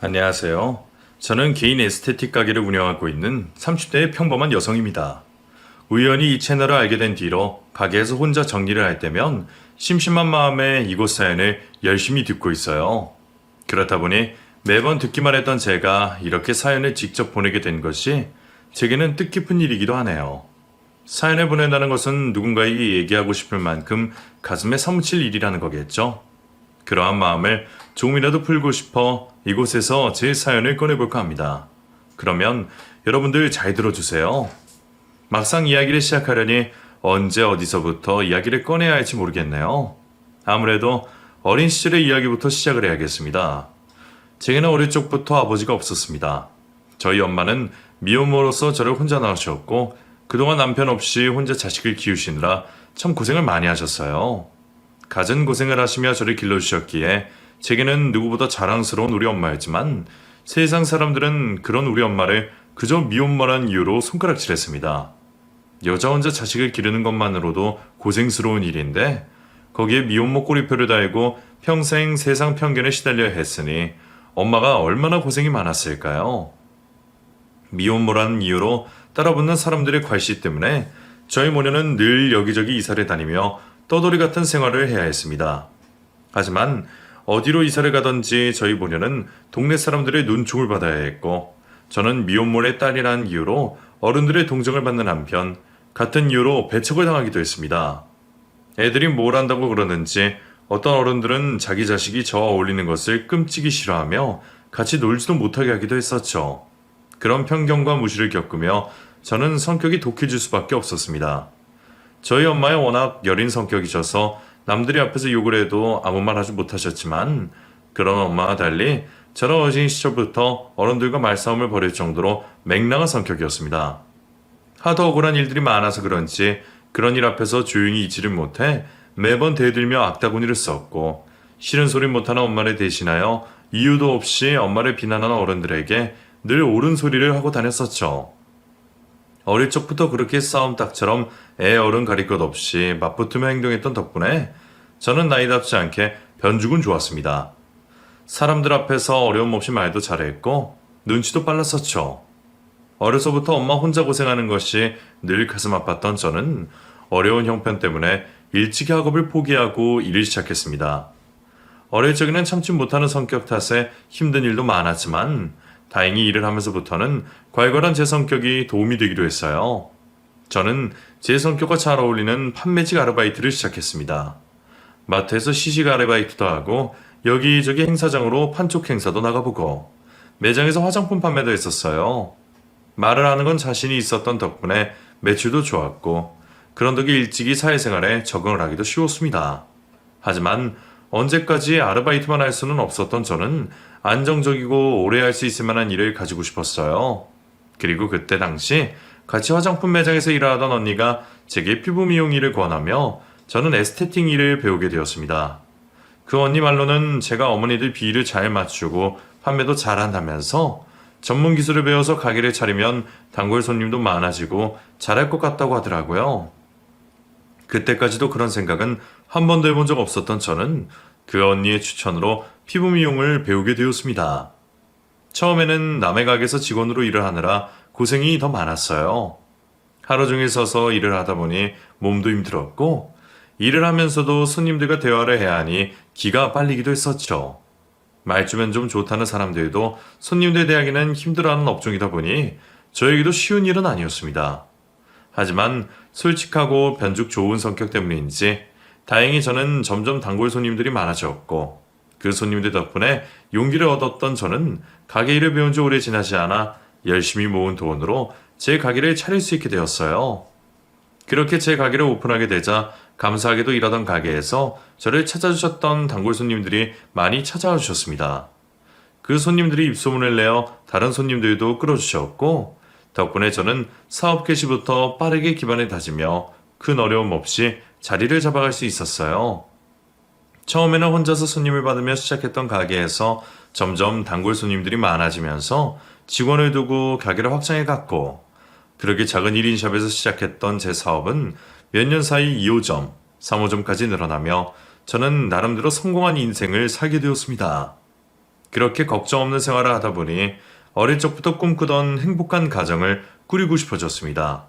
안녕하세요. 저는 개인 에스테틱 가게를 운영하고 있는 30대의 평범한 여성입니다. 우연히 이 채널을 알게 된 뒤로 가게에서 혼자 정리를 할 때면 심심한 마음에 이곳 사연을 열심히 듣고 있어요. 그렇다 보니 매번 듣기만 했던 제가 이렇게 사연을 직접 보내게 된 것이 제게는 뜻깊은 일이기도 하네요. 사연을 보낸다는 것은 누군가에게 얘기하고 싶을 만큼 가슴에 사무칠 일이라는 거겠죠. 그러한 마음을 조금이라도 풀고 싶어 이곳에서 제 사연을 꺼내볼까 합니다. 그러면 여러분들 잘 들어주세요. 막상 이야기를 시작하려니 언제 어디서부터 이야기를 꺼내야 할지 모르겠네요. 아무래도 어린 시절의 이야기부터 시작을 해야겠습니다. 제게는 어릴 적부터 아버지가 없었습니다. 저희 엄마는 미혼모로서 저를 혼자 낳으셨고 그동안 남편 없이 혼자 자식을 키우시느라 참 고생을 많이 하셨어요. 갖은 고생을 하시며 저를 길러주셨기에 제게는 누구보다 자랑스러운 우리 엄마였지만 세상 사람들은 그런 우리 엄마를 그저 미혼모란 이유로 손가락질했습니다. 여자 혼자 자식을 기르는 것만으로도 고생스러운 일인데 거기에 미혼모 꼬리표를 달고 평생 세상 편견에 시달려야 했으니 엄마가 얼마나 고생이 많았을까요? 미혼모라는 이유로 따라붙는 사람들의 괄시 때문에 저희 모녀는 늘 여기저기 이사를 다니며 떠돌이 같은 생활을 해야 했습니다. 하지만 어디로 이사를 가든지 저희 모녀는 동네 사람들의 눈총을 받아야 했고 저는 미혼모의 딸이라는 이유로 어른들의 동정을 받는 한편 같은 이유로 배척을 당하기도 했습니다. 애들이 뭘 한다고 그러는지 어떤 어른들은 자기 자식이 저와 어울리는 것을 끔찍이 싫어하며 같이 놀지도 못하게 하기도 했었죠. 그런 편견과 무시를 겪으며 저는 성격이 독해질 수밖에 없었습니다. 저희 엄마의 워낙 여린 성격이셔서 남들이 앞에서 욕을 해도 아무 말 하지 못하셨지만 그런 엄마와 달리 저는 어린 시절부터 어른들과 말싸움을 벌일 정도로 맹랑한 성격이었습니다. 하도 억울한 일들이 많아서 그런지 그런 일 앞에서 조용히 있지를 못해 매번 대들며 악다구니를 썼고 싫은 소리 못하는 엄마를 대신하여 이유도 없이 엄마를 비난하는 어른들에게 늘 옳은 소리를 하고 다녔었죠. 어릴 적부터 그렇게 싸움닭처럼 애 어른 가릴 것 없이 맞붙으며 행동했던 덕분에 저는 나이답지 않게 변죽은 좋았습니다. 사람들 앞에서 어려움 없이 말도 잘했고 눈치도 빨랐었죠. 어려서부터 엄마 혼자 고생하는 것이 늘 가슴 아팠던 저는 어려운 형편 때문에 일찍이 학업을 포기하고 일을 시작했습니다. 어릴 적에는 참지 못하는 성격 탓에 힘든 일도 많았지만 다행히 일을 하면서부터는 괄괄한 제 성격이 도움이 되기도 했어요. 저는 제 성격과 잘 어울리는 판매직 아르바이트를 시작했습니다. 마트에서 시식 아르바이트도 하고 여기저기 행사장으로 판촉 행사도 나가보고 매장에서 화장품 판매도 했었어요. 말을 하는 건 자신이 있었던 덕분에 매출도 좋았고 그런 덕에 일찍이 사회생활에 적응을 하기도 쉬웠습니다. 하지만 언제까지 아르바이트만 할 수는 없었던 저는 안정적이고 오래 할 수 있을 만한 일을 가지고 싶었어요. 그리고 그때 당시 같이 화장품 매장에서 일하던 언니가 제게 피부 미용 일을 권하며 저는 에스테틱 일을 배우게 되었습니다. 그 언니 말로는 제가 어머니들 비위를 잘 맞추고 판매도 잘한다면서 전문 기술을 배워서 가게를 차리면 단골 손님도 많아지고 잘할 것 같다고 하더라고요. 그때까지도 그런 생각은 한 번도 해본 적 없었던 저는 그 언니의 추천으로 피부 미용을 배우게 되었습니다. 처음에는 남의 가게에서 직원으로 일을 하느라 고생이 더 많았어요. 하루 종일 서서 일을 하다 보니 몸도 힘들었고 일을 하면서도 손님들과 대화를 해야 하니 기가 빨리기도 했었죠. 말주면 좀 좋다는 사람들도 손님들 대하기는 힘들어하는 업종이다 보니 저에게도 쉬운 일은 아니었습니다. 하지만 솔직하고 변죽 좋은 성격 때문인지 다행히 저는 점점 단골 손님들이 많아졌고 그 손님들 덕분에 용기를 얻었던 저는 가게 일을 배운 지 오래 지나지 않아 열심히 모은 돈으로 제 가게를 차릴 수 있게 되었어요. 그렇게 제 가게를 오픈하게 되자 감사하게도 일하던 가게에서 저를 찾아주셨던 단골 손님들이 많이 찾아와 주셨습니다. 그 손님들이 입소문을 내어 다른 손님들도 끌어주셨고 덕분에 저는 사업 개시부터 빠르게 기반을 다지며 큰 어려움 없이 자리를 잡아갈 수 있었어요. 처음에는 혼자서 손님을 받으며 시작했던 가게에서 점점 단골 손님들이 많아지면서 직원을 두고 가게를 확장해 갔고 그렇게 작은 1인 샵에서 시작했던 제 사업은 몇 년 사이 2호점, 3호점까지 늘어나며 저는 나름대로 성공한 인생을 살게 되었습니다. 그렇게 걱정 없는 생활을 하다 보니 어릴 적부터 꿈꾸던 행복한 가정을 꾸리고 싶어졌습니다.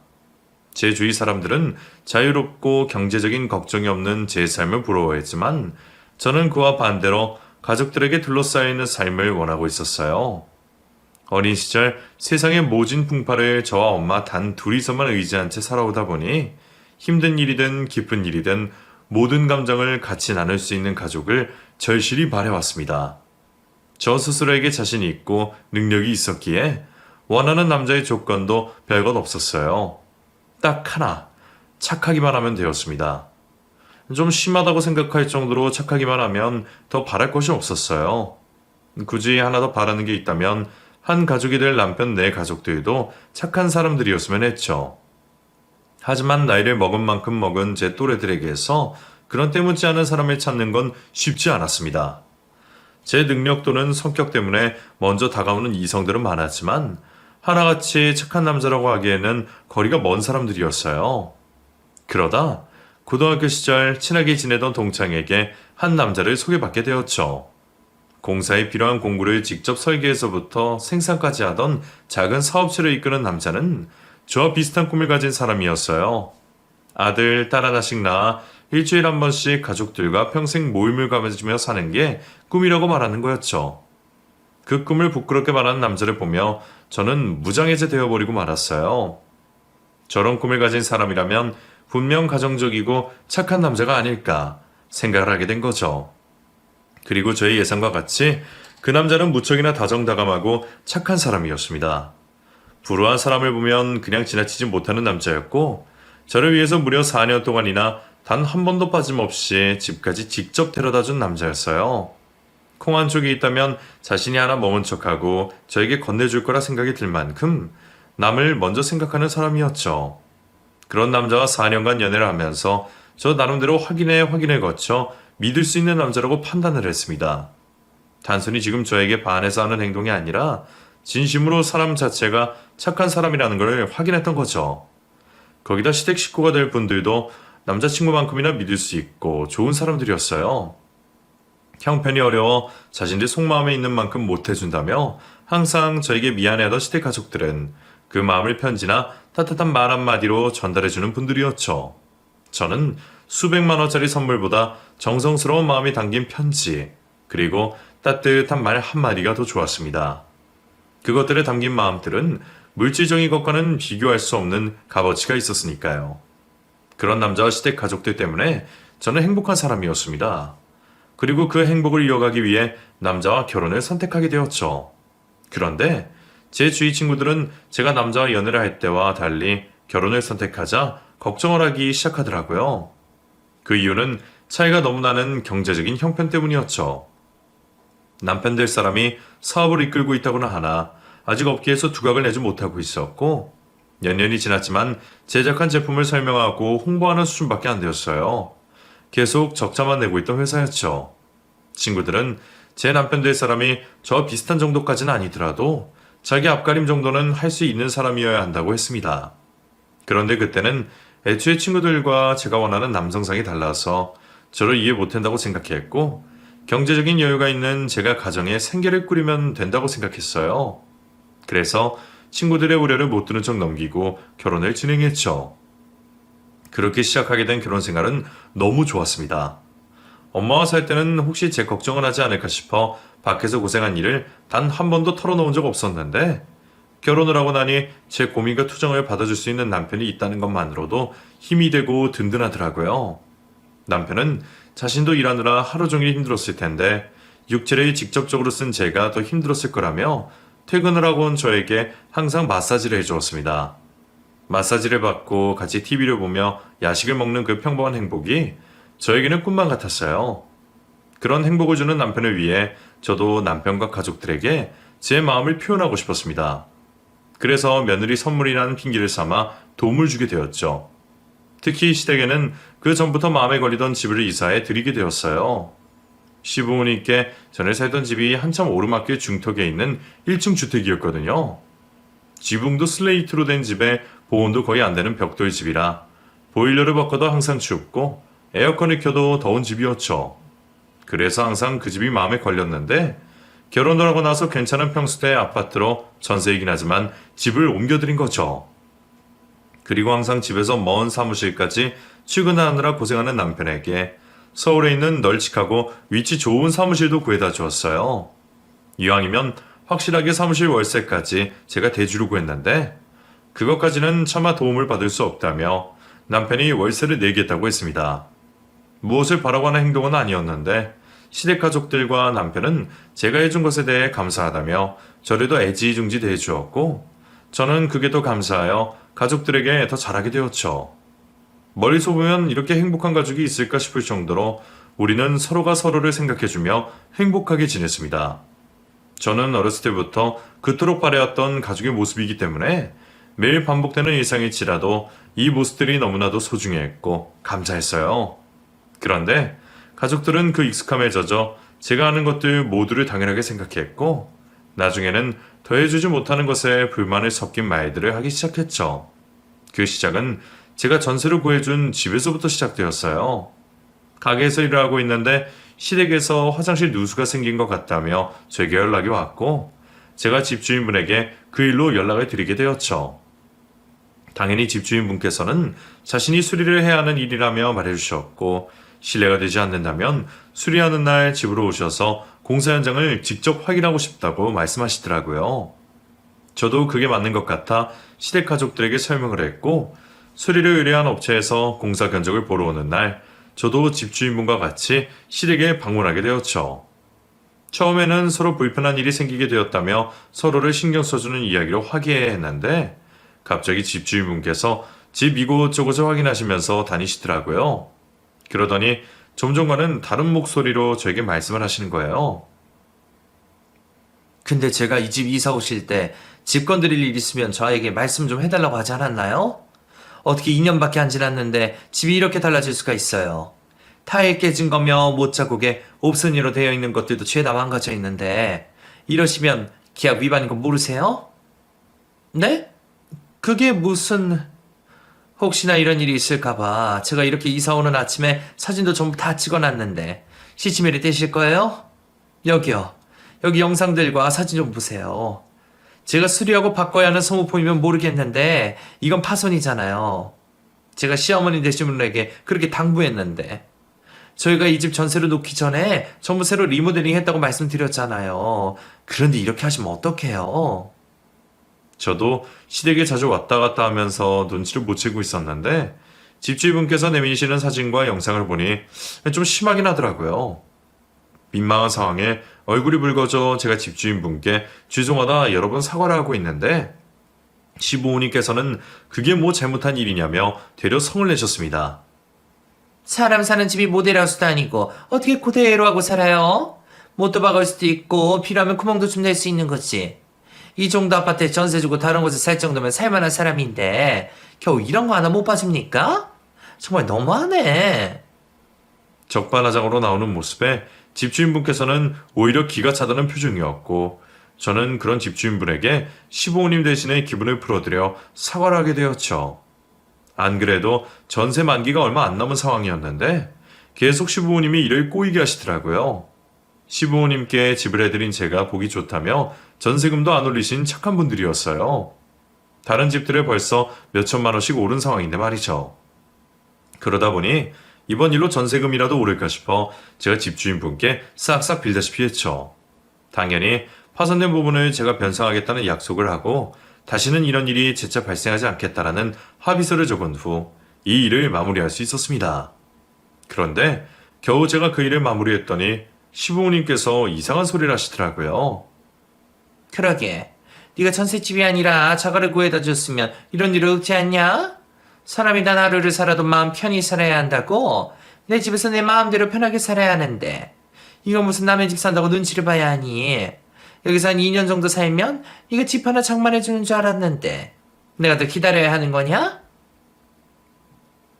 제 주위 사람들은 자유롭고 경제적인 걱정이 없는 제 삶을 부러워했지만 저는 그와 반대로 가족들에게 둘러싸여 있는 삶을 원하고 있었어요. 어린 시절 세상의 모진 풍파를 저와 엄마 단 둘이서만 의지한 채 살아오다 보니 힘든 일이든 기쁜 일이든 모든 감정을 같이 나눌 수 있는 가족을 절실히 바래왔습니다. 저 스스로에게 자신이 있고 능력이 있었기에 원하는 남자의 조건도 별것 없었어요. 딱 하나, 착하기만 하면 되었습니다. 좀 심하다고 생각할 정도로 착하기만 하면 더 바랄 것이 없었어요. 굳이 하나 더 바라는 게 있다면 한 가족이 될 남편 내 가족들도 착한 사람들이었으면 했죠. 하지만 나이를 먹은 만큼 먹은 제 또래들에게서 그런 때묻지 않은 사람을 찾는 건 쉽지 않았습니다. 제 능력 또는 성격 때문에 먼저 다가오는 이성들은 많았지만 하나같이 착한 남자라고 하기에는 거리가 먼 사람들이었어요. 그러다 고등학교 시절 친하게 지내던 동창에게 한 남자를 소개받게 되었죠. 공사에 필요한 공구를 직접 설계해서부터 생산까지 하던 작은 사업체를 이끄는 남자는 저와 비슷한 꿈을 가진 사람이었어요. 아들, 딸 하나씩 낳아 일주일에 한 번씩 가족들과 평생 모임을 가지며 사는 게 꿈이라고 말하는 거였죠. 그 꿈을 부끄럽게 말하는 남자를 보며 저는 무장해제 되어버리고 말았어요. 저런 꿈을 가진 사람이라면 분명 가정적이고 착한 남자가 아닐까 생각을 하게 된 거죠. 그리고 저의 예상과 같이 그 남자는 무척이나 다정다감하고 착한 사람이었습니다. 불우한 사람을 보면 그냥 지나치지 못하는 남자였고 저를 위해서 무려 4년 동안이나 단 한 번도 빠짐없이 집까지 직접 데려다 준 남자였어요. 콩 한 쪽이 있다면 자신이 하나 먹은 척하고 저에게 건네줄 거라 생각이 들 만큼 남을 먼저 생각하는 사람이었죠. 그런 남자와 4년간 연애를 하면서 저 나름대로 확인에 거쳐 믿을 수 있는 남자라고 판단을 했습니다. 단순히 지금 저에게 반해서 하는 행동이 아니라 진심으로 사람 자체가 착한 사람이라는 걸 확인했던 거죠. 거기다 시댁 식구가 될 분들도 남자친구만큼이나 믿을 수 있고 좋은 사람들이었어요. 형편이 어려워 자신들 속마음에 있는 만큼 못해준다며 항상 저에게 미안해하던 시댁 가족들은 그 마음을 편지나 따뜻한 말 한마디로 전달해주는 분들이었죠. 저는 수백만 원짜리 선물보다 정성스러운 마음이 담긴 편지, 그리고 따뜻한 말 한마디가 더 좋았습니다. 그것들에 담긴 마음들은 물질적인 것과는 비교할 수 없는 값어치가 있었으니까요. 그런 남자와 시댁 가족들 때문에 저는 행복한 사람이었습니다. 그리고 그 행복을 이어가기 위해 남자와 결혼을 선택하게 되었죠. 그런데 제 주위 친구들은 제가 남자와 연애를 할 때와 달리 결혼을 선택하자 걱정을 하기 시작하더라고요. 그 이유는 차이가 너무 나는 경제적인 형편 때문이었죠. 남편 될 사람이 사업을 이끌고 있다고는 하나 아직 업계에서 두각을 내지 못하고 있었고 몇 년이 지났지만 제작한 제품을 설명하고 홍보하는 수준밖에 안 되었어요. 계속 적자만 내고 있던 회사였죠. 친구들은 제 남편 될 사람이 저와 비슷한 정도까지는 아니더라도 자기 앞가림 정도는 할 수 있는 사람이어야 한다고 했습니다. 그런데 그때는 애초에 친구들과 제가 원하는 남성상이 달라서 저를 이해 못한다고 생각했고 경제적인 여유가 있는 제가 가정에 생계를 꾸리면 된다고 생각했어요. 그래서 친구들의 우려를 못 들은 척 넘기고 결혼을 진행했죠. 그렇게 시작하게 된 결혼 생활은 너무 좋았습니다. 엄마와 살 때는 혹시 제 걱정을 하지 않을까 싶어 밖에서 고생한 일을 단 한 번도 털어놓은 적 없었는데 결혼을 하고 나니 제 고민과 투정을 받아줄 수 있는 남편이 있다는 것만으로도 힘이 되고 든든하더라고요. 남편은 자신도 일하느라 하루 종일 힘들었을 텐데 육체를 직접적으로 쓴 제가 더 힘들었을 거라며 퇴근을 하고 온 저에게 항상 마사지를 해주었습니다. 마사지를 받고 같이 TV를 보며 야식을 먹는 그 평범한 행복이 저에게는 꿈만 같았어요. 그런 행복을 주는 남편을 위해 저도 남편과 가족들에게 제 마음을 표현하고 싶었습니다. 그래서 며느리 선물이라는 핑계를 삼아 도움을 주게 되었죠. 특히 시댁에는 그 전부터 마음에 걸리던 집을 이사해 드리게 되었어요. 시부모님께 전에 살던 집이 한참 오르막길 중턱에 있는 1층 주택이었거든요. 지붕도 슬레이트로 된 집에 보온도 거의 안 되는 벽돌 집이라 보일러를 바꿔도 항상 춥고 에어컨을 켜도 더운 집이었죠. 그래서 항상 그 집이 마음에 걸렸는데 결혼을 하고 나서 괜찮은 평수대 아파트로 전세이긴 하지만 집을 옮겨드린 거죠. 그리고 항상 집에서 먼 사무실까지 출근하느라 고생하는 남편에게 서울에 있는 널찍하고 위치 좋은 사무실도 구해다 주었어요. 이왕이면 확실하게 사무실 월세까지 제가 대주로 구했는데 그것까지는 차마 도움을 받을 수 없다며 남편이 월세를 내겠다고 했습니다. 무엇을 바라고 하는 행동은 아니었는데 시댁 가족들과 남편은 제가 해준 것에 대해 감사하다며 저를 애지중지 대해주었고 저는 그게 더 감사하여 가족들에게 더 잘하게 되었죠. 멀리서 보면 이렇게 행복한 가족이 있을까 싶을 정도로 우리는 서로가 서로를 생각해주며 행복하게 지냈습니다. 저는 어렸을 때부터 그토록 바래왔던 가족의 모습이기 때문에 매일 반복되는 일상일지라도 이 모습들이 너무나도 소중했고 감사했어요. 그런데 가족들은 그 익숙함에 젖어 제가 하는 것들 모두를 당연하게 생각했고 나중에는 더해주지 못하는 것에 불만을 섞인 말들을 하기 시작했죠. 그 시작은 제가 전세를 구해준 집에서부터 시작되었어요. 가게에서 일을 하고 있는데 시댁에서 화장실 누수가 생긴 것 같다며 제게 연락이 왔고 제가 집주인분에게 그 일로 연락을 드리게 되었죠. 당연히 집주인분께서는 자신이 수리를 해야 하는 일이라며 말해주셨고 실례가 되지 않는다면 수리하는 날 집으로 오셔서 공사 현장을 직접 확인하고 싶다고 말씀하시더라고요. 저도 그게 맞는 것 같아 시댁 가족들에게 설명을 했고 수리를 의뢰한 업체에서 공사 견적을 보러 오는 날 저도 집주인분과 같이 시댁에 방문하게 되었죠. 처음에는 서로 불편한 일이 생기게 되었다며 서로를 신경 써주는 이야기로 화기애애했는데 갑자기 집주인분께서 집 이곳저곳을 확인하시면서 다니시더라고요. 그러더니 점점과는 다른 목소리로 저에게 말씀을 하시는 거예요. 근데 제가 이 집 이사 오실 때 집 건드릴 일 있으면 저에게 말씀 좀 해달라고 하지 않았나요? 어떻게 2년밖에 안 지났는데 집이 이렇게 달라질 수가 있어요. 타일 깨진 거며 못자국에 옵선이로 되어 있는 것들도 죄다 망가져 있는데 이러시면 계약 위반인 거 모르세요? 네? 그게 무슨... 혹시나 이런 일이 있을까봐 제가 이렇게 이사 오는 아침에 사진도 전부 다 찍어놨는데 시치미를 떼실 거예요? 여기요. 여기 영상들과 사진 좀 보세요. 제가 수리하고 바꿔야 하는 소모품이면 모르겠는데 이건 파손이잖아요. 제가 시어머니 되신 분에게 그렇게 당부했는데 저희가 이 집 전세로 놓기 전에 전부 새로 리모델링 했다고 말씀드렸잖아요. 그런데 이렇게 하시면 어떡해요? 저도 시댁에 자주 왔다 갔다 하면서 눈치를 못 채고 있었는데 집주인분께서 내미시는 사진과 영상을 보니 좀 심하긴 하더라고요. 민망한 상황에 얼굴이 붉어져 제가 집주인분께 죄송하다 여러 번 사과를 하고 있는데 시부모님께서는 그게 뭐 잘못한 일이냐며 되려 성을 내셨습니다. 사람 사는 집이 모델하우스도 아니고 어떻게 그대로 하고 살아요? 못도 박을 수도 있고 필요하면 구멍도 좀 낼 수 있는 거지. 이 정도 아파트에 전세 주고 다른 곳에 살 정도면 살만한 사람인데 겨우 이런 거 하나 못 봐줍니까? 정말 너무하네. 적반하장으로 나오는 모습에 집주인분께서는 오히려 기가 차다는 표정이었고 저는 그런 집주인분에게 시부모님 대신에 기분을 풀어드려 사과를 하게 되었죠. 안 그래도 전세 만기가 얼마 안 남은 상황이었는데 계속 시부모님이 일을 꼬이게 하시더라고요. 시부모님께 집을 해드린 제가 보기 좋다며 전세금도 안 올리신 착한 분들이었어요. 다른 집들에 벌써 몇천만 원씩 오른 상황인데 말이죠. 그러다 보니 이번 일로 전세금이라도 오를까 싶어 제가 집주인분께 싹싹 빌다시피 했죠. 당연히 파손된 부분을 제가 변상하겠다는 약속을 하고 다시는 이런 일이 재차 발생하지 않겠다라는 합의서를 적은 후 이 일을 마무리할 수 있었습니다. 그런데 겨우 제가 그 일을 마무리했더니 시부모님께서 이상한 소리를 하시더라고요. 그러게. 네가 전셋집이 아니라 자가를 구해다 줬으면 이런 일을 없지 않냐? 사람이 단 하루를 살아도 마음 편히 살아야 한다고? 내 집에서 내 마음대로 편하게 살아야 하는데 이거 무슨 남의 집 산다고 눈치를 봐야 하니? 여기서 한 2년 정도 살면 네가 집 하나 장만해주는 줄 알았는데 내가 더 기다려야 하는 거냐?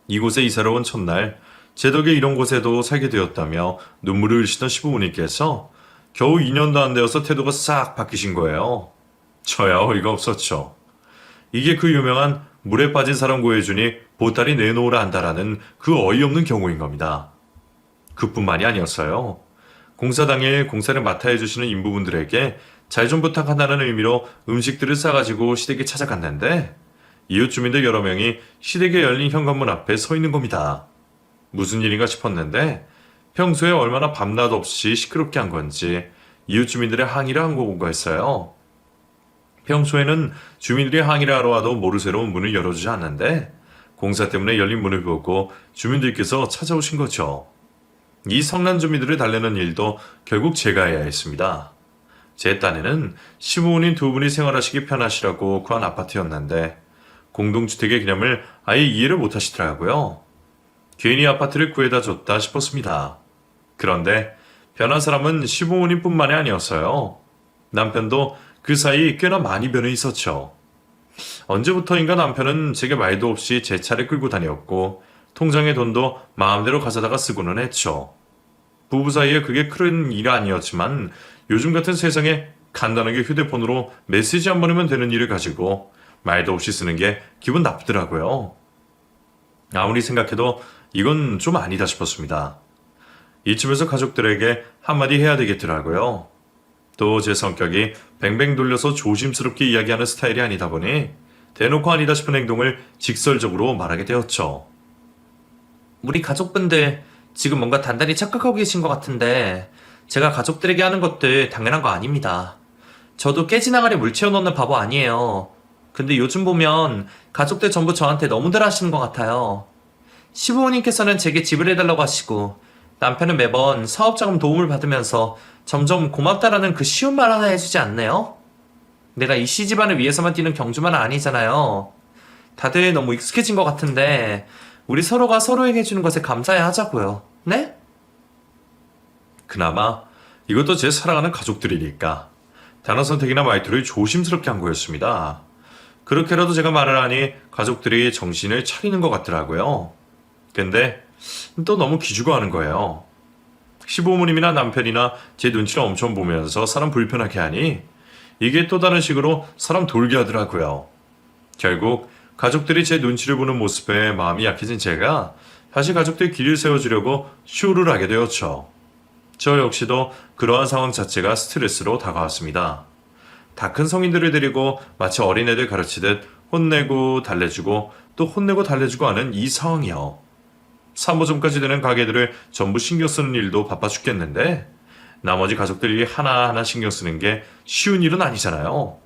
이곳에 이사를 온 첫날 제 덕에 이런 곳에도 살게 되었다며 눈물을 흘리시던 시부모님께서 겨우 2년도 안 되어서 태도가 싹 바뀌신 거예요. 저야 어이가 없었죠. 이게 그 유명한 물에 빠진 사람 구해주니 보따리 내놓으라 한다라는 그 어이없는 경우인 겁니다. 그뿐만이 아니었어요. 공사 당일 공사를 맡아 해주시는 인부분들에게 잘 좀 부탁한다는 의미로 음식들을 싸가지고 시댁에 찾아갔는데 이웃 주민들 여러 명이 시댁에 열린 현관문 앞에 서 있는 겁니다. 무슨 일인가 싶었는데 평소에 얼마나 밤낮 없이 시끄럽게 한 건지 이웃 주민들의 항의를 한 건가 했어요. 평소에는 주민들이 항의를 하러 와도 모르쇠로 문을 열어주지 않는데 공사 때문에 열린 문을 보고 주민들께서 찾아오신 거죠. 이 성난 주민들을 달래는 일도 결국 제가 해야 했습니다. 제 딴에는 시부모님 두 분이 생활하시기 편하시라고 구한 아파트였는데 공동주택의 개념을 아예 이해를 못하시더라고요. 괜히 아파트를 구해다 줬다 싶었습니다. 그런데 변한 사람은 시부모님뿐만이 아니었어요. 남편도 그 사이 꽤나 많이 변해 있었죠. 언제부터인가 남편은 제게 말도 없이 제 차를 끌고 다녔고 통장에 돈도 마음대로 가져다가 쓰고는 했죠. 부부 사이에 그게 큰 일 아니었지만 요즘 같은 세상에 간단하게 휴대폰으로 메시지 한 번 하면 되는 일을 가지고 말도 없이 쓰는 게 기분 나쁘더라고요. 아무리 생각해도 이건 좀 아니다 싶었습니다. 이쯤에서 가족들에게 한마디 해야 되겠더라고요. 또 제 성격이 뱅뱅 돌려서 조심스럽게 이야기하는 스타일이 아니다 보니 대놓고 아니다 싶은 행동을 직설적으로 말하게 되었죠. 우리 가족분들 지금 뭔가 단단히 착각하고 계신 것 같은데 제가 가족들에게 하는 것들 당연한 거 아닙니다. 저도 깨진 항아리 물 채워넣는 바보 아니에요. 근데 요즘 보면 가족들 전부 저한테 너무들 하시는 것 같아요. 시부모님께서는 제게 집을 해달라고 하시고 남편은 매번 사업자금 도움을 받으면서 점점 고맙다라는 그 쉬운 말 하나 해주지 않네요? 내가 이 시집안을 위해서만 뛰는 경주만은 아니잖아요. 다들 너무 익숙해진 것 같은데 우리 서로가 서로에게 해주는 것에 감사해야 하자고요. 네? 그나마 이것도 제 사랑하는 가족들이니까 단어 선택이나 말투를 조심스럽게 한 거였습니다. 그렇게라도 제가 말을 하니 가족들이 정신을 차리는 것 같더라고요. 근데 또 너무 기죽어 하는 거예요. 시부모님이나 남편이나 제 눈치를 엄청 보면서 사람 불편하게 하니 이게 또 다른 식으로 사람 돌게 하더라고요. 결국 가족들이 제 눈치를 보는 모습에 마음이 약해진 제가 다시 가족들 길을 세워주려고 쇼를 하게 되었죠. 저 역시도 그러한 상황 자체가 스트레스로 다가왔습니다. 다 큰 성인들을 데리고 마치 어린애들 가르치듯 혼내고 달래주고 또 혼내고 달래주고 하는 이 상황이요. 3호점까지 되는 가게들을 전부 신경 쓰는 일도 바빠 죽겠는데 나머지 가족들이 하나하나 신경 쓰는 게 쉬운 일은 아니잖아요.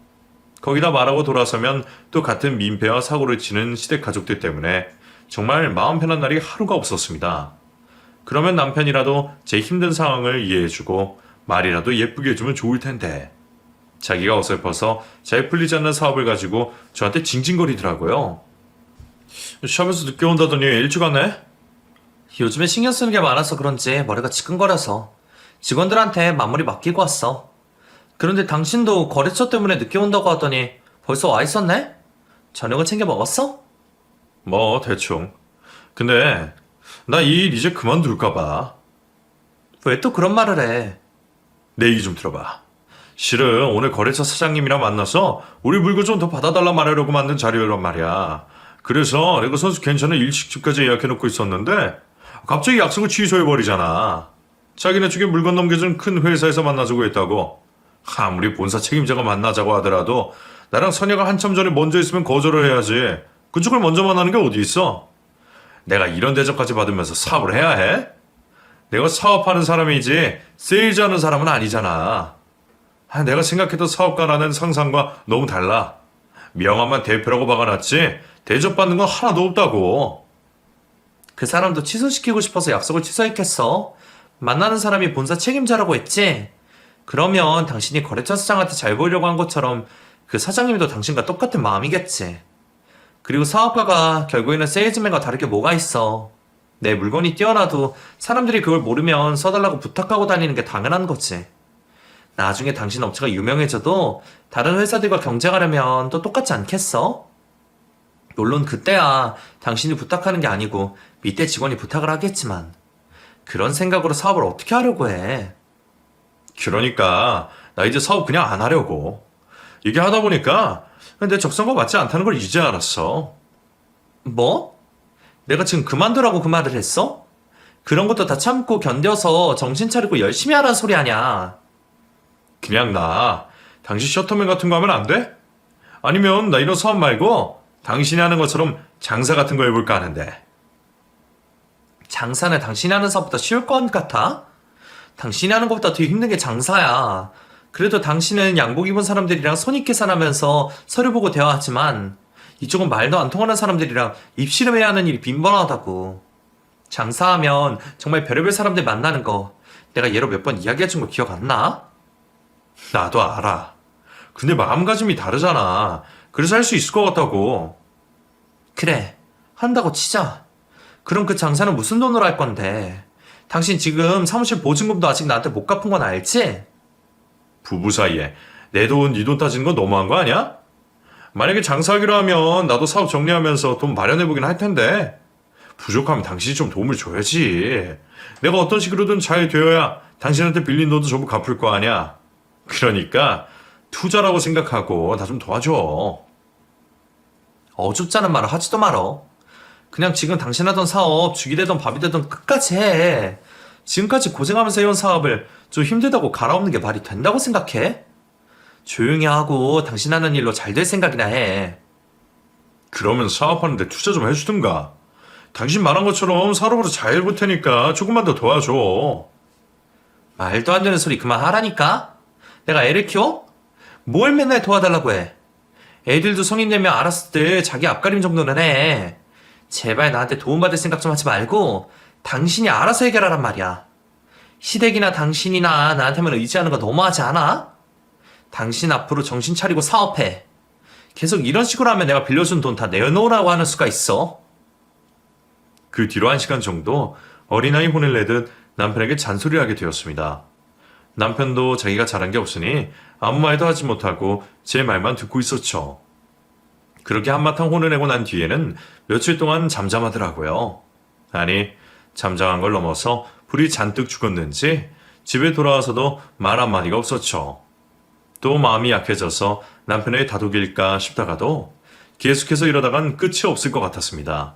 거기다 말하고 돌아서면 또 같은 민폐와 사고를 치는 시댁 가족들 때문에 정말 마음 편한 날이 하루가 없었습니다. 그러면 남편이라도 제 힘든 상황을 이해해주고 말이라도 예쁘게 해주면 좋을 텐데 자기가 어설퍼서 잘 풀리지 않는 사업을 가지고 저한테 징징거리더라고요. 샵에서 늦게 온다더니 일찍 왔네? 요즘에 신경 쓰는 게 많아서 그런지 머리가 지끈거려서 직원들한테 마무리 맡기고 왔어. 그런데 당신도 거래처 때문에 늦게 온다고 하더니 벌써 와 있었네? 저녁을 챙겨 먹었어? 뭐 대충. 근데 나 이 일 이제 그만둘까 봐. 왜 또 그런 말을 해? 내 얘기 좀 들어봐. 실은 오늘 거래처 사장님이랑 만나서 우리 물건 좀 더 받아달라 말하려고 만든 자료란 말이야. 그래서 내가 선수 괜찮은 일식집까지 예약해놓고 있었는데 갑자기 약속을 취소해버리잖아. 자기네 쪽에 물건 넘겨준 큰 회사에서 만나자고 했다고. 아무리 본사 책임자가 만나자고 하더라도 나랑 선녀가 한참 전에 먼저 있으면 거절을 해야지. 그쪽을 먼저 만나는 게 어디 있어? 내가 이런 대접까지 받으면서 사업을 해야 해? 내가 사업하는 사람이지 세일즈하는 사람은 아니잖아. 내가 생각했던 사업가라는 상상과 너무 달라. 명함만 대표라고 박아놨지 대접받는 건 하나도 없다고. 그 사람도 취소시키고 싶어서 약속을 취소했겠어? 만나는 사람이 본사 책임자라고 했지? 그러면 당신이 거래처 사장한테 잘 보이려고 한 것처럼 그 사장님도 당신과 똑같은 마음이겠지. 그리고 사업가가 결국에는 세일즈맨과 다르게 뭐가 있어. 내 물건이 뛰어나도 사람들이 그걸 모르면 써달라고 부탁하고 다니는 게 당연한 거지. 나중에 당신 업체가 유명해져도 다른 회사들과 경쟁하려면 또 똑같지 않겠어? 물론 그때야 당신이 부탁하는 게 아니고 밑에 직원이 부탁을 하겠지만 그런 생각으로 사업을 어떻게 하려고 해? 그러니까 나 이제 사업 그냥 안 하려고. 이게 하다 보니까 내 적성과 맞지 않다는 걸 이제 알았어. 뭐? 내가 지금 그만두라고 그 말을 했어? 그런 것도 다 참고 견뎌서 정신 차리고 열심히 하라는 소리 아냐. 그냥 나 당신 셔터맨 같은 거 하면 안 돼? 아니면 나 이런 사업 말고 당신이 하는 것처럼 장사 같은 거 해볼까 하는데. 장사는 당신이 하는 사업보다 쉬울 것 같아? 당신이 하는 것보다 더 힘든 게 장사야. 그래도 당신은 양복 입은 사람들이랑 손익 계산하면서 서류 보고 대화하지만 이쪽은 말도 안 통하는 사람들이랑 입씨름해야 하는 일이 빈번하다고. 장사하면 정말 별의별 사람들 만나는 거 내가 예로 몇 번 이야기해준 거 기억 안 나? 나도 알아. 근데 마음가짐이 다르잖아. 그래서 할 수 있을 것 같다고. 그래, 한다고 치자. 그럼 그 장사는 무슨 돈으로 할 건데? 당신 지금 사무실 보증금도 아직 나한테 못 갚은 건 알지? 부부 사이에 내 돈, 네 돈 따지는 건 너무한 거 아니야? 만약에 장사하기로 하면 나도 사업 정리하면서 돈 마련해보긴 할 텐데 부족하면 당신이 좀 도움을 줘야지. 내가 어떤 식으로든 잘 되어야 당신한테 빌린 돈도 전부 갚을 거 아니야. 그러니까 투자라고 생각하고 나 좀 도와줘. 어줍잖은 말을 하지도 말어. 그냥 지금 당신 하던 사업 죽이 되던 밥이 되던 끝까지 해. 지금까지 고생하면서 해온 사업을 좀 힘들다고 갈아엎는 게 말이 된다고 생각해? 조용히 하고 당신 하는 일로 잘 될 생각이나 해. 그러면 사업하는데 투자 좀 해주든가. 당신 말한 것처럼 사업으로 잘 해볼 테니까 조금만 더 도와줘. 말도 안 되는 소리 그만하라니까? 내가 애를 키워? 뭘 맨날 도와달라고 해? 애들도 성인 되면 알았을 때 자기 앞가림 정도는 해. 제발 나한테 도움받을 생각 좀 하지 말고 당신이 알아서 해결하란 말이야. 시댁이나 당신이나 나한테만 의지하는 거 너무하지 않아? 당신 앞으로 정신 차리고 사업해. 계속 이런 식으로 하면 내가 빌려준 돈 다 내놓으라고 하는 수가 있어. 그 뒤로 1시간 정도 어린아이 혼을 내듯 남편에게 잔소리를 하게 되었습니다. 남편도 자기가 잘한 게 없으니 아무 말도 하지 못하고 제 말만 듣고 있었죠. 그렇게 한바탕 혼을 내고 난 뒤에는 며칠 동안 잠잠하더라고요. 아니, 잠잠한 걸 넘어서 불이 잔뜩 죽었는지 집에 돌아와서도 말 한마디가 없었죠. 또 마음이 약해져서 남편에게 다독일까 싶다가도 계속해서 이러다간 끝이 없을 것 같았습니다.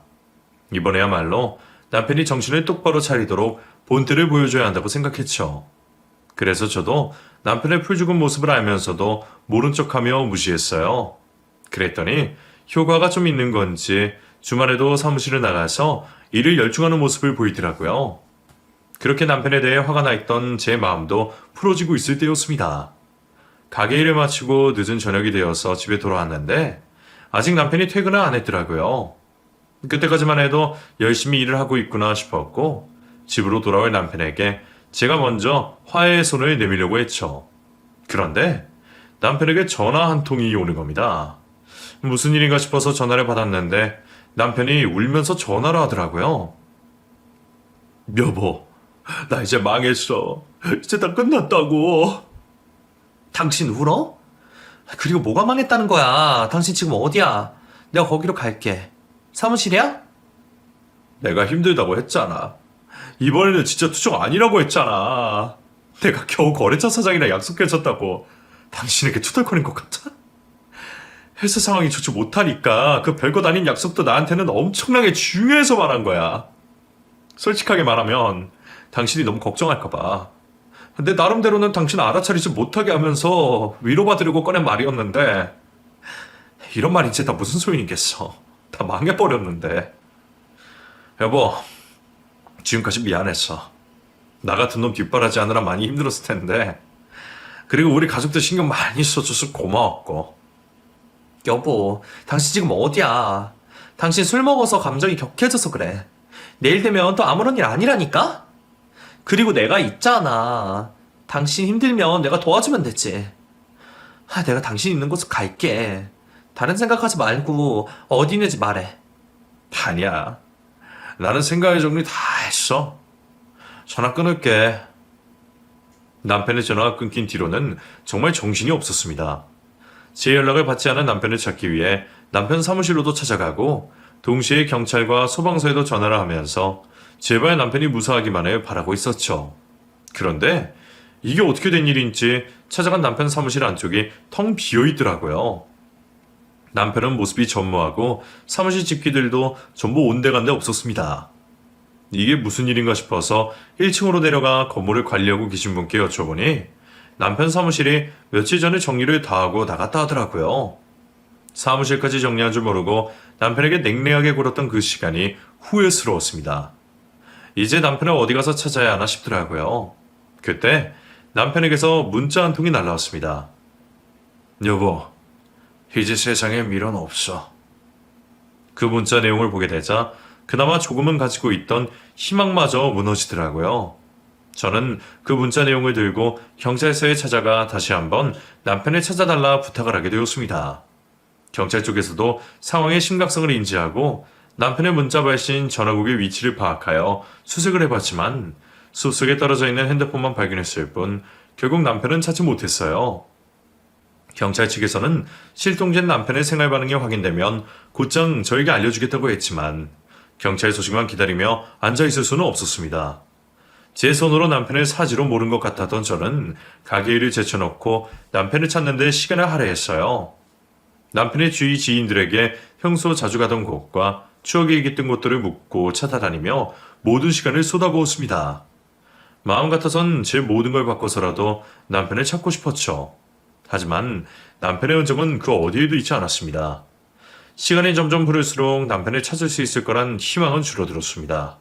이번에야말로 남편이 정신을 똑바로 차리도록 본때를 보여줘야 한다고 생각했죠. 그래서 저도 남편의 풀죽은 모습을 알면서도 모른 척하며 무시했어요. 그랬더니 효과가 좀 있는 건지 주말에도 사무실을 나가서 일을 열중하는 모습을 보이더라고요. 그렇게 남편에 대해 화가 나 있던 제 마음도 풀어지고 있을 때였습니다. 가게 일을 마치고 늦은 저녁이 되어서 집에 돌아왔는데 아직 남편이 퇴근을 안 했더라고요. 그때까지만 해도 열심히 일을 하고 있구나 싶었고 집으로 돌아올 남편에게 제가 먼저 화해의 손을 내밀려고 했죠. 그런데 남편에게 전화 한 통이 오는 겁니다. 무슨 일인가 싶어서 전화를 받았는데 남편이 울면서 전화를 하더라고요. 여보, 나 이제 망했어. 이제 다 끝났다고. 당신 울어? 그리고 뭐가 망했다는 거야? 당신 지금 어디야? 내가 거기로 갈게. 사무실이야? 내가 힘들다고 했잖아. 이번에는 진짜 투정 아니라고 했잖아. 내가 겨우 거래처 사장이랑 약속해줬다고 당신에게 투덜거린 것 같아? 회사 상황이 좋지 못하니까 그 별것 아닌 약속도 나한테는 엄청나게 중요해서 말한 거야. 솔직하게 말하면 당신이 너무 걱정할까봐. 근데 나름대로는 당신 알아차리지 못하게 하면서 위로받으려고 꺼낸 말이었는데 이런 말이 이제 다 무슨 소용이겠어. 다 망해버렸는데. 여보, 지금까지 미안했어. 나 같은 놈 뒷바라지 하느라 많이 힘들었을 텐데. 그리고 우리 가족들 신경 많이 써줘서 고마웠고. 여보, 당신 지금 어디야? 당신 술 먹어서 감정이 격해져서 그래. 내일 되면 또 아무런 일 아니라니까? 그리고 내가 있잖아. 당신 힘들면 내가 도와주면 되지. 내가 당신 있는 곳으로 갈게. 다른 생각하지 말고 어디 있는지 말해. 아니야. 나는 생각의 정리 다 했어. 전화 끊을게. 남편의 전화가 끊긴 뒤로는 정말 정신이 없었습니다. 제 연락을 받지 않은 남편을 찾기 위해 남편 사무실로도 찾아가고 동시에 경찰과 소방서에도 전화를 하면서 제발 남편이 무사하기만을 바라고 있었죠. 그런데 이게 어떻게 된 일인지 찾아간 남편 사무실 안쪽이 텅 비어 있더라고요. 남편은 모습이 전무하고 사무실 집기들도 전부 온데간데 없었습니다. 이게 무슨 일인가 싶어서 1층으로 내려가 건물을 관리하고 계신 분께 여쭤보니 남편 사무실이 며칠 전에 정리를 다 하고 나갔다 하더라고요. 사무실까지 정리한 줄 모르고 남편에게 냉랭하게 굴었던 그 시간이 후회스러웠습니다. 이제 남편을 어디 가서 찾아야 하나 싶더라고요. 그때 남편에게서 문자 한 통이 날라왔습니다. 여보, 이제 세상에 미련 없어. 그 문자 내용을 보게 되자 그나마 조금은 가지고 있던 희망마저 무너지더라고요. 저는 그 문자 내용을 들고 경찰서에 찾아가 다시 한번 남편을 찾아달라 부탁을 하게 되었습니다. 경찰 쪽에서도 상황의 심각성을 인지하고 남편의 문자 발신 전화국의 위치를 파악하여 수색을 해봤지만 숲속에 떨어져 있는 핸드폰만 발견했을 뿐 결국 남편은 찾지 못했어요. 경찰 측에서는 실종된 남편의 생활 반응이 확인되면 곧장 저에게 알려주겠다고 했지만 경찰 소식만 기다리며 앉아있을 수는 없었습니다. 제 손으로 남편을 사지로 모른 것 같았던 저는 가게 일을 제쳐놓고 남편을 찾는 데 시간을 할애했어요. 남편의 주위 지인들에게 평소 자주 가던 곳과 추억이 깃든 곳들을 묻고 찾아다니며 모든 시간을 쏟아부었습니다. 마음 같아선 제 모든 걸 바꿔서라도 남편을 찾고 싶었죠. 하지만 남편의 흔적은 그 어디에도 있지 않았습니다. 시간이 점점 흐를수록 남편을 찾을 수 있을 거란 희망은 줄어들었습니다.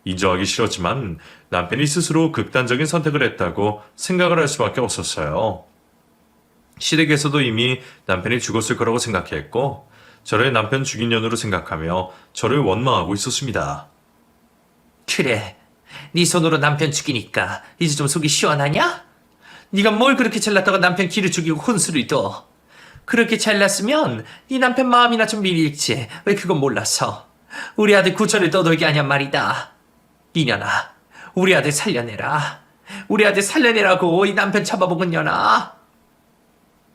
인정하기 싫었지만 남편이 스스로 극단적인 선택을 했다고 생각을 할 수밖에 없었어요. 시댁에서도 이미 남편이 죽었을 거라고 생각했고 저를 남편 죽인 년으로 생각하며 저를 원망하고 있었습니다. 그래, 네 손으로 남편 죽이니까 이제 좀 속이 시원하냐? 네가 뭘 그렇게 잘났다가 남편 기를 죽이고 혼수를 둬? 그렇게 잘났으면 네 남편 마음이나 좀 미리 읽지. 왜 그건 몰라서? 우리 아들 구천을 떠돌게 하냔 말이다. 이년아, 우리 아들 살려내라. 우리 아들 살려내라고 이 남편 잡아먹은 년아.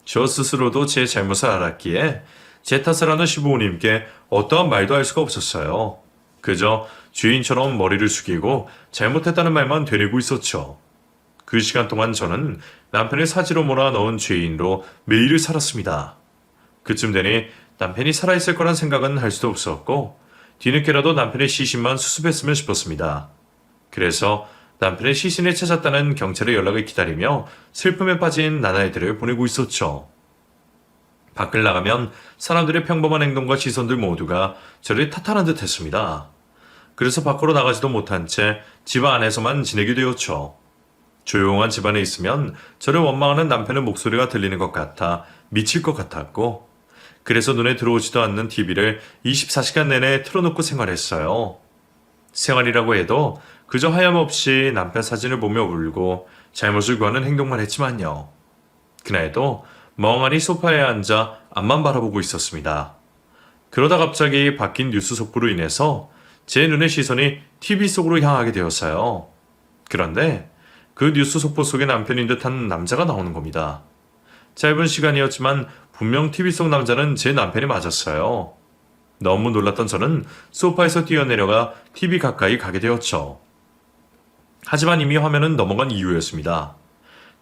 저 스스로도 제 잘못을 알았기에 제 탓을 하는 시부모님께 어떠한 말도 할 수가 없었어요. 그저 주인처럼 머리를 숙이고 잘못했다는 말만 되뇌고 있었죠. 그 시간 동안 저는 남편을 사지로 몰아넣은 죄인으로 매일을 살았습니다. 그쯤 되니 남편이 살아있을 거란 생각은 할 수도 없었고 뒤늦게라도 남편의 시신만 수습했으면 싶었습니다. 그래서 남편의 시신을 찾았다는 경찰의 연락을 기다리며 슬픔에 빠진 나날들을 보내고 있었죠. 밖을 나가면 사람들의 평범한 행동과 시선들 모두가 저를 탓하는 듯 했습니다. 그래서 밖으로 나가지도 못한 채 집 안에서만 지내게 되었죠. 조용한 집안에 있으면 저를 원망하는 남편의 목소리가 들리는 것 같아 미칠 것 같았고 그래서 눈에 들어오지도 않는 TV를 24시간 내내 틀어놓고 생활했어요. 생활이라고 해도 그저 하염없이 남편 사진을 보며 울고 잘못을 구하는 행동만 했지만요. 그날도 멍하니 소파에 앉아 앞만 바라보고 있었습니다. 그러다 갑자기 바뀐 뉴스 속보로 인해서 제 눈의 시선이 TV 속으로 향하게 되었어요. 그런데 그 뉴스 속보 속에 남편인 듯한 남자가 나오는 겁니다. 짧은 시간이었지만 분명 TV 속 남자는 제 남편이 맞았어요. 너무 놀랐던 저는 소파에서 뛰어내려가 TV 가까이 가게 되었죠. 하지만 이미 화면은 넘어간 이유였습니다.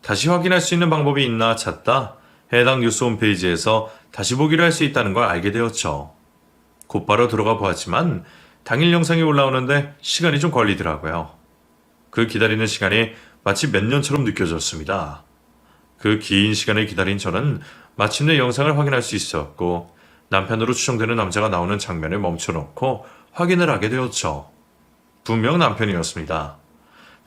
다시 확인할 수 있는 방법이 있나 찾다 해당 뉴스 홈페이지에서 다시 보기를 할 수 있다는 걸 알게 되었죠. 곧바로 들어가 보았지만 당일 영상이 올라오는데 시간이 좀 걸리더라고요. 그 기다리는 시간이 마치 몇 년처럼 느껴졌습니다. 그 긴 시간을 기다린 저는 마침내 영상을 확인할 수 있었고 남편으로 추정되는 남자가 나오는 장면을 멈춰놓고 확인을 하게 되었죠. 분명 남편이었습니다.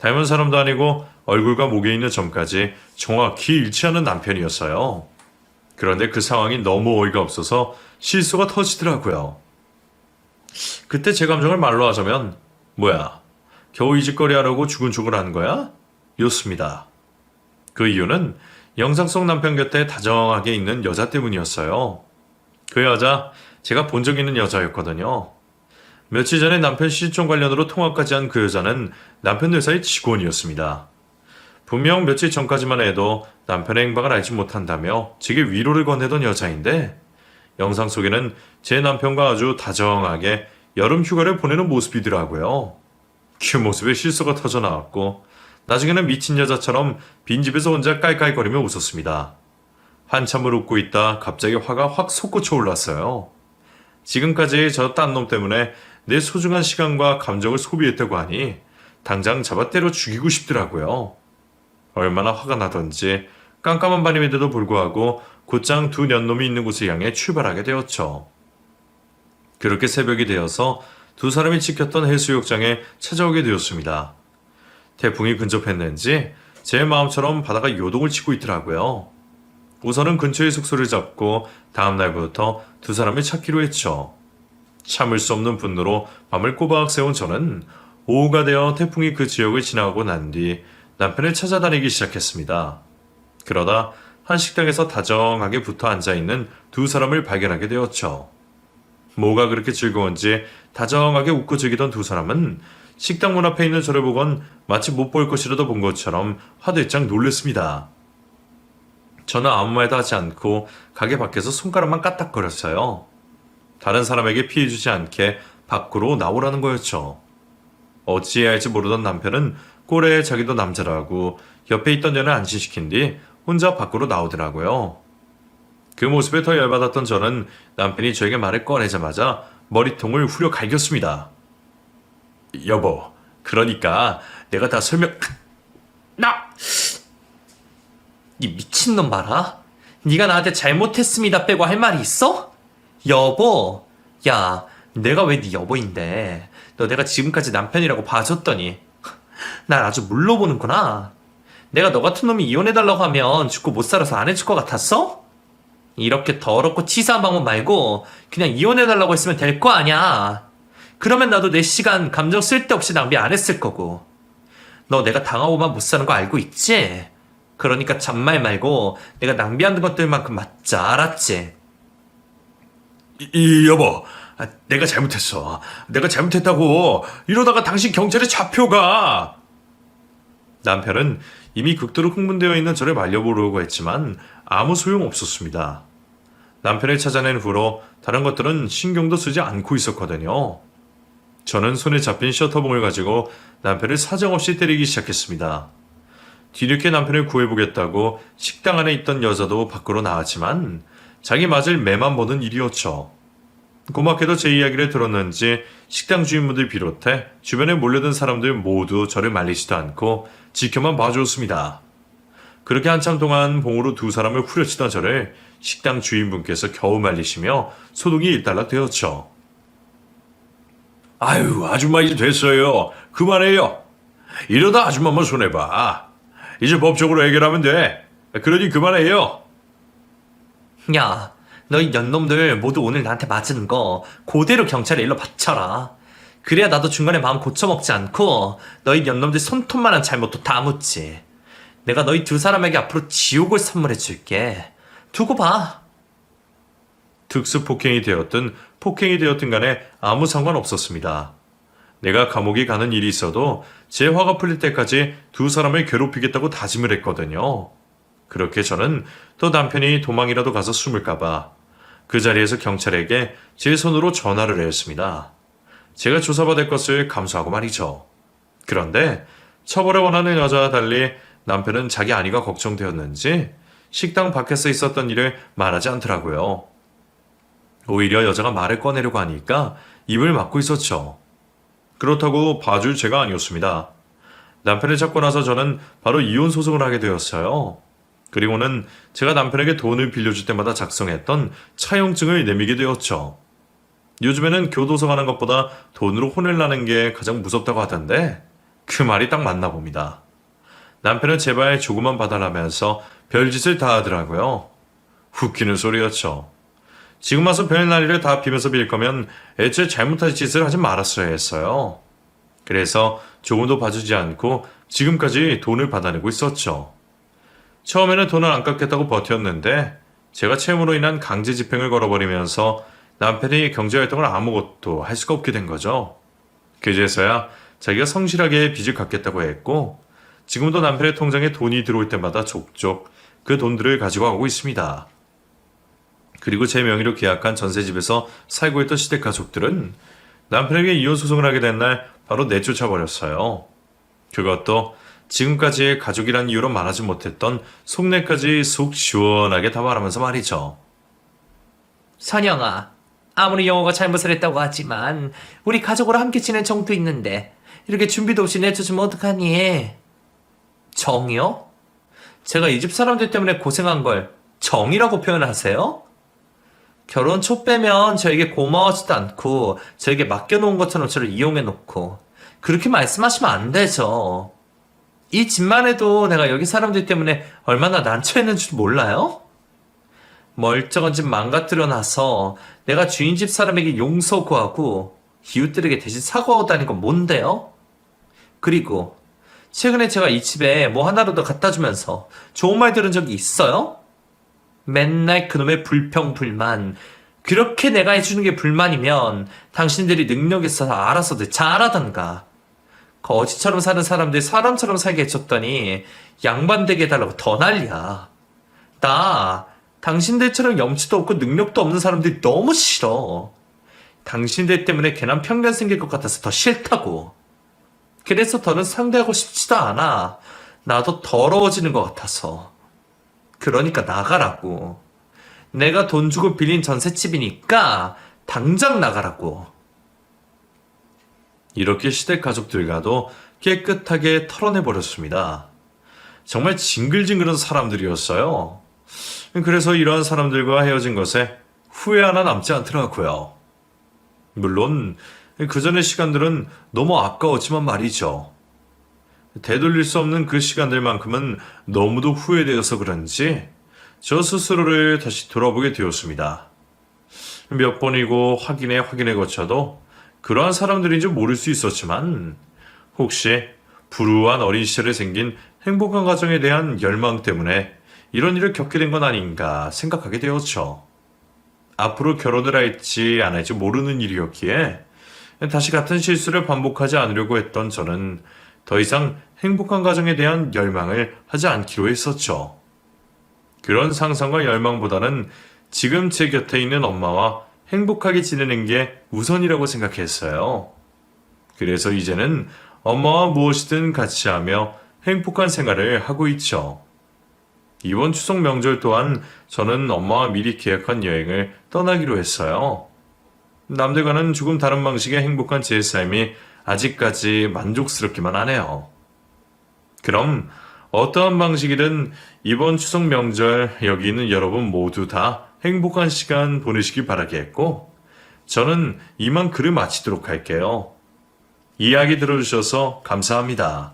닮은 사람도 아니고 얼굴과 목에 있는 점까지 정확히 일치하는 남편이었어요. 그런데 그 상황이 너무 어이가 없어서 실수가 터지더라고요. 그때 제 감정을 말로 하자면 뭐야, 겨우 이 짓거리 하려고 죽은죽을 하는 거야? 였습니다. 그 이유는 영상 속 남편 곁에 다정하게 있는 여자 때문이었어요. 그 여자, 제가 본 적 있는 여자였거든요. 며칠 전에 남편 실종 관련으로 통화까지 한 그 여자는 남편 회사의 직원이었습니다. 분명 며칠 전까지만 해도 남편의 행방을 알지 못한다며 제게 위로를 건네던 여자인데 영상 속에는 제 남편과 아주 다정하게 여름 휴가를 보내는 모습이더라고요. 그 모습에 실수가 터져 나왔고 나중에는 미친 여자처럼 빈집에서 혼자 깔깔거리며 웃었습니다. 한참을 웃고 있다 갑자기 화가 확 솟구쳐 올랐어요. 지금까지 저 딴 놈 때문에 내 소중한 시간과 감정을 소비했다고 하니 당장 잡아 때려 죽이고 싶더라고요. 얼마나 화가 나던지 깜깜한 밤임에도 불구하고 곧장 두 년놈이 있는 곳을 향해 출발하게 되었죠. 그렇게 새벽이 되어서 두 사람이 지켰던 해수욕장에 찾아오게 되었습니다. 태풍이 근접했는지 제 마음처럼 바다가 요동을 치고 있더라고요. 우선은 근처의 숙소를 잡고 다음 날부터 두 사람을 찾기로 했죠. 참을 수 없는 분노로 밤을 꼬박 세운 저는 오후가 되어 태풍이 그 지역을 지나가고 난 뒤 남편을 찾아다니기 시작했습니다. 그러다 한 식당에서 다정하게 붙어 앉아있는 두 사람을 발견하게 되었죠. 뭐가 그렇게 즐거운지 다정하게 웃고 즐기던 두 사람은 식당 문 앞에 있는 저를 보곤 마치 못 볼 것이라도 본 것처럼 화들짝 놀랐습니다. 저는 아무 말도 하지 않고 가게 밖에서 손가락만 까딱거렸어요. 다른 사람에게 피해주지 않게 밖으로 나오라는 거였죠. 어찌해야 할지 모르던 남편은 꼴에 자기도 남자라고 옆에 있던 여를 안심시킨 뒤 혼자 밖으로 나오더라고요. 그 모습에 더 열받았던 저는 남편이 저에게 말을 꺼내자마자 머리통을 후려 갈겼습니다. 여보, 그러니까 내가 다 이 미친놈 봐라. 네가 나한테 잘못했습니다 빼고 할 말이 있어? 여보. 야, 내가 왜 네 여보인데. 너 내가 지금까지 남편이라고 봐줬더니 날 아주 물로 보는구나. 내가 너 같은 놈이 이혼해달라고 하면 죽고 못 살아서 안 해줄 것 같았어? 이렇게 더럽고 치사한 방법 말고 그냥 이혼해달라고 했으면 될 거 아냐. 그러면 나도 내 시간, 감정 쓸데없이 낭비 안 했을 거고. 너 내가 당하고만 못 사는 거 알고 있지? 그러니까 잔말 말고 내가 낭비하는 것들만큼 맞자, 알았지? 여보, 내가 잘못했어. 내가 잘못했다고. 이러다가 당신 경찰에 잡혀가. 남편은 이미 극도로 흥분되어 있는 저를 말려보려고 했지만 아무 소용없었습니다. 남편을 찾아낸 후로 다른 것들은 신경도 쓰지 않고 있었거든요. 저는 손에 잡힌 셔터봉을 가지고 남편을 사정없이 때리기 시작했습니다. 뒤늦게 남편을 구해보겠다고 식당 안에 있던 여자도 밖으로 나왔지만 자기 맞을 매만 보는 일이었죠. 고맙게도 제 이야기를 들었는지 식당 주인분들 비롯해 주변에 몰려든 사람들 모두 저를 말리지도 않고 지켜만 봐주었습니다. 그렇게 한참 동안 봉으로 두 사람을 후려치던 저를 식당 주인분께서 겨우 말리시며 소동이 일단락 되었죠. 아유, 아줌마 이제 됐어요. 그만해요. 이러다 아줌마만 손해봐. 이제 법적으로 해결하면 돼. 그러니 그만해요. 야, 너희 년놈들 모두 오늘 나한테 맞은 거 그대로 경찰에 일러 바쳐라. 그래야 나도 중간에 마음 고쳐먹지 않고 너희 년놈들 손톱만한 잘못도 다 묻지. 내가 너희 두 사람에게 앞으로 지옥을 선물해 줄게. 두고 봐. 특수폭행이 되었든 폭행이 되었든 간에 아무 상관없었습니다. 내가 감옥에 가는 일이 있어도 제 화가 풀릴 때까지 두 사람을 괴롭히겠다고 다짐을 했거든요. 그렇게 저는 또 남편이 도망이라도 가서 숨을까봐 그 자리에서 경찰에게 제 손으로 전화를 했습니다. 제가 조사받을 것을 감수하고 말이죠. 그런데 처벌을 원하는 여자와 달리 남편은 자기 안위가 걱정되었는지 식당 밖에서 있었던 일을 말하지 않더라고요. 오히려 여자가 말을 꺼내려고 하니까 입을 막고 있었죠. 그렇다고 봐줄 죄가 아니었습니다. 남편을 찾고 나서 저는 바로 이혼 소송을 하게 되었어요. 그리고는 제가 남편에게 돈을 빌려줄 때마다 작성했던 차용증을 내미게 되었죠. 요즘에는 교도소 가는 것보다 돈으로 혼을 나는 게 가장 무섭다고 하던데 그 말이 딱 맞나 봅니다. 남편은 제발 조금만 봐달라면서 별짓을 다 하더라고요. 웃기는 소리였죠. 지금 와서 별난리를 다 피면서 빌 거면 애초에 잘못한 짓을 하지 말았어야 했어요. 그래서 조금도 봐주지 않고 지금까지 돈을 받아내고 있었죠. 처음에는 돈을 안 깎겠다고 버텼는데 제가 채무로 인한 강제 집행을 걸어버리면서 남편이 경제활동을 아무것도 할 수가 없게 된 거죠. 그제서야 자기가 성실하게 빚을 갚겠다고 했고 지금도 남편의 통장에 돈이 들어올 때마다 족족 그 돈들을 가지고 가고 있습니다. 그리고 제 명의로 계약한 전세집에서 살고 있던 시댁 가족들은 남편에게 이혼 소송을 하게 된 날 바로 내쫓아버렸어요. 그것도 지금까지 가족이란 이유로 말하지 못했던 속내까지 속 시원하게 다 말하면서 말이죠. 선영아, 아무리 영호가 잘못을 했다고 하지만 우리 가족으로 함께 지낸 정도 있는데 이렇게 준비도 없이 내쫓으면 어떡하니? 정이요? 제가 이 집 사람들 때문에 고생한 걸 정이라고 표현하세요? 결혼 초 빼면 저에게 고마워하지도 않고 저에게 맡겨놓은 것처럼 저를 이용해놓고 그렇게 말씀하시면 안 되죠. 이 집만 해도 내가 여기 사람들 때문에 얼마나 난처했는 줄 몰라요? 멀쩡한 집 망가뜨려놔서 내가 주인 집 사람에게 용서 구하고 이웃들에게 대신 사과하다는 건 뭔데요? 그리고 최근에 제가 이 집에 뭐 하나라도 갖다 주면서 좋은 말 들은 적이 있어요? 맨날 그놈의 불평불만. 그렇게 내가 해주는 게 불만이면 당신들이 능력 있어서 알아서들 잘하던가. 거지처럼 사는 사람들 사람처럼 살게 해줬더니 양반되게 해달라고 더 난리야. 나 당신들처럼 염치도 없고 능력도 없는 사람들이 너무 싫어. 당신들 때문에 괜한 편견 생길 것 같아서 더 싫다고. 그래서 더는 상대하고 싶지도 않아. 나도 더러워지는 것 같아서. 그러니까 나가라고. 내가 돈 주고 빌린 전셋집이니까 당장 나가라고. 이렇게 시댁 가족들과도 깨끗하게 털어내버렸습니다. 정말 징글징글한 사람들이었어요. 그래서 이러한 사람들과 헤어진 것에 후회 하나 남지 않더라고요. 물론 그 전의 시간들은 너무 아까웠지만 말이죠. 되돌릴 수 없는 그 시간들만큼은 너무도 후회되어서 그런지 저 스스로를 다시 돌아보게 되었습니다. 몇 번이고 확인에 거쳐도 그러한 사람들인 줄 모를 수 있었지만 혹시 불우한 어린 시절에 생긴 행복한 가정에 대한 열망 때문에 이런 일을 겪게 된 건 아닌가 생각하게 되었죠. 앞으로 결혼을 할지 안 할지 모르는 일이었기에 다시 같은 실수를 반복하지 않으려고 했던 저는 더 이상 행복한 가정에 대한 열망을 하지 않기로 했었죠. 그런 상상과 열망보다는 지금 제 곁에 있는 엄마와 행복하게 지내는 게 우선이라고 생각했어요. 그래서 이제는 엄마와 무엇이든 같이 하며 행복한 생활을 하고 있죠. 이번 추석 명절 또한 저는 엄마와 미리 계획한 여행을 떠나기로 했어요. 남들과는 조금 다른 방식의 행복한 제 삶이 아직까지 만족스럽기만 하네요. 그럼 어떠한 방식이든 이번 추석 명절 여기 있는 여러분 모두 다 행복한 시간 보내시길 바라겠고 저는 이만 글을 마치도록 할게요. 이야기 들어주셔서 감사합니다.